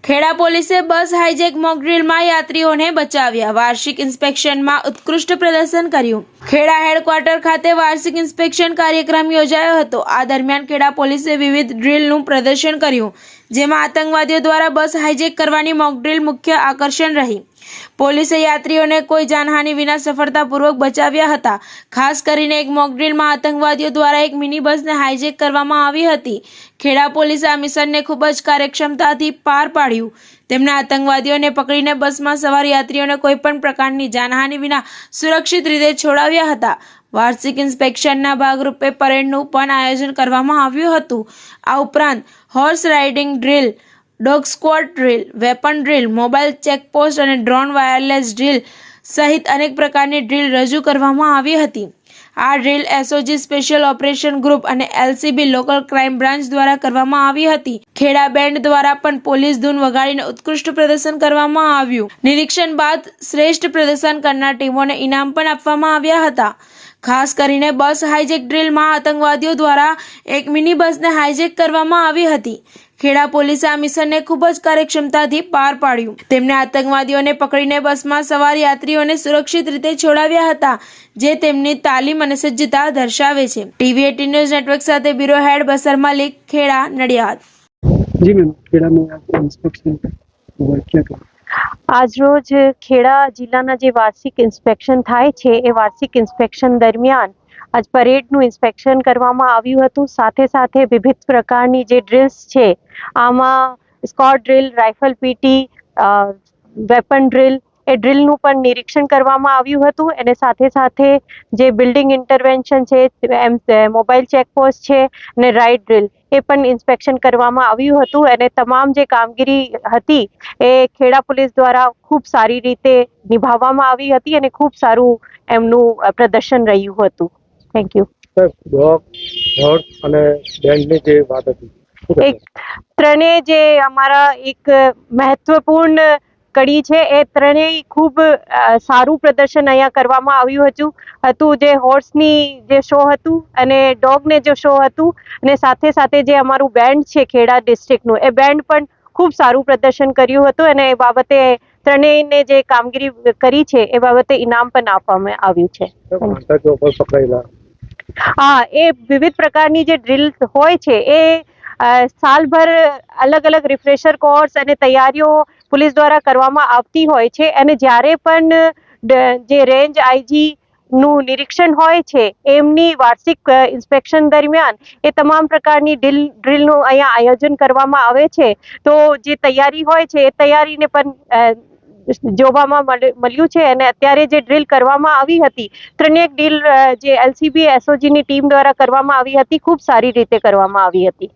ખેડા પોલીસે બસ hijack mock ડ્રીલમાં યાત્રીઓને બચાવ્યા। વાર્ષિક ઇન્સ્પેક્શનમાં ઉત્કૃષ્ટ પ્રદર્શન કર્યું। ખેડા હેડક્વાર્ટર ખાતે વાર્ષિક ઇન્સ્પેક્શન કાર્યક્રમ યોજાયો હતો। આ દરમિયાન ખેડા પોલીસે વિવિધ ડ્રીલનું પ્રદર્શન કર્યું, જેમાં આતંકવાદીઓ દ્વારા બસ હાઈજેક કરવાની મોક ડ્રીલ મુખ્ય આકર્ષણ રહી। પોલીસે યાત્રીઓને કોઈ જાનહાનિ વિના સફળતાપૂર્વક બચાવ્યા હતા। ખાસ કરીને એક મોક ડ્રીલમાં આતંકવાદીઓ દ્વારા એક મિની બસને હાઈજેક કરવામાં આવી હતી। ખેડા પોલીસે આ મિશનને ખૂબ જ કાર્યક્ષમતાથી પાર પાડ્યું। તેમણે આતંકવાદીઓને પકડીને બસમાં સવાર યાત્રીઓને કોઈ પણ પ્રકારની જાનહાનિ વિના સુરક્ષિત રીતે છોડાવ્યા હતા। વાર્ષિક ઇન્સ્પેક્શનના ભાગરૂપે પરેડનું પણ આયોજન કરવામાં આવ્યું હતું। આ ઉપરાંત horse riding drill, dog squad drill, weapon drill, mobile checkpost અને ડ્રોન વાયરલેસ ડ્રીલ સહિત અનેક પ્રકારની ડ્રીલ રજૂ કરવામાં આવી હતી। આ drill SOG special operation group અને એલસીબી લોકલ ક્રાઇમ બ્રાન્ચ દ્વારા કરવામાં આવી હતી। ખેડા બેન્ડ દ્વારા પણ પોલીસ ધૂન વગાડીને ઉત્કૃષ્ટ પ્રદર્શન કરવામાં આવ્યું। નિરીક્ષણ બાદ શ્રેષ્ઠ પ્રદર્શન કરનાર ટીમોને ઇનામ પણ આપવામાં આવ્યા હતા। ખાસ કરીને બસ હાઈજેક ડ્રીલમાં આતંકવાદીઓ દ્વારા એક મિની બસને હાઈજેક કરવામાં આવી હતી। ખેડા પોલીસે આ મિશનને ખૂબ જ કાર્યક્ષમતાથી પાર પાડ્યું। તેમણે આતંકવાદીઓને પકડીને બસમાં સવાર યાત્રીઓને સુરક્ષિત રીતે છોડાવ્યા હતા, જે તેમની તાલીમ અને સજ્જતા દર્શાવે છે। ટીવી18 ન્યૂઝ નેટવર્ક સાથે બ્યુરો હેડ બસર મલિક, ખેડા, નડિયાદ। जी मैम, खेड़ा में आपका इंस्पेक्शन हुआ क्या करें? આજરોજ ખેડા જિલ્લાના જે વાર્ષિક ઇન્સ્પેક્શન થાય છે એ વાર્ષિક ઇન્સ્પેક્શન દરમિયાન આજ પરેડનું ઇન્સ્પેક્શન કરવામાં આવ્યું હતું। સાથે સાથે વિવિધ પ્રકારની જે ડ્રિલ્સ છે, આમાં squad drill, rifle PT, weapon drill, એ ડ્રિલનું પણ નિરીક્ષણ કરવામાં આવ્યું હતું। અને સાથે સાથે જે બિલ્ડિંગ ઇન્ટરવેન્શન છે, મોબાઈલ ચેકપોસ્ટ છે અને રાઇડ ડ્રિલ, એ પણ ઇન્સ્પેક્શન કરવામાં આવ્યું હતું। અને તમામ જે કામગીરી હતી એ ખેડા પોલીસ દ્વારા ખૂબ સારી રીતે નિભાવવામાં આવી હતી અને ખૂબ સારું એમનું પ્રદર્શન રહ્યું હતું। Thank you sir, dog, horse અને બેન્ડની જે વાત હતી, એક ત્રણેય જે અમારા એક મહત્વપૂર્ણ કડી છે, એ ત્રણેય ખૂબ સારું પ્રદર્શન અહીંયા કરવામાં આવ્યું હતું। જે હોર્સની જે શો હતું અને ડોગને જે શો હતું, અને સાથે સાથે જે અમારું બેન્ડ છે ખેડા ડિસ્ટ્રિક્ટનું, એ બેન્ડ પણ ખૂબ સારું પ્રદર્શન કર્યું હતું। અને એ બાબતે ત્રણેયને જે કામગીરી કરી છે એ બાબતે ઇનામ પણ આપવામાં આવ્યું છે। હા, એ વિવિધ પ્રકારની જે ડ્રીલ હોય છે એ સાલભર અલગ અલગ રિફ્રેશર કોર્સ અને તૈયારીઓ પોલીસ દ્વારા કરવામાં આવતી હોય છે। અને જ્યારે પણ જે રેન્જ આઈજી નું નિરીક્ષણ હોય છે, એમની વાર્ષિક ઇન્સ્પેક્શન દરમિયાન એ તમામ પ્રકારની ડ્રીલનું અહીંયા આયોજન કરવામાં આવે છે। તો જે તૈયારી હોય છે એ તૈયારીને પણ જોવામાં મળ્યું છે। અને અત્યારે જે ડ્રીલ કરવામાં આવી હતી, ત્રણેક ડ્રીલ જે એલસીબી એસઓજીની ટીમ દ્વારા કરવામાં આવી હતી, ખૂબ સારી રીતે કરવામાં આવી હતી।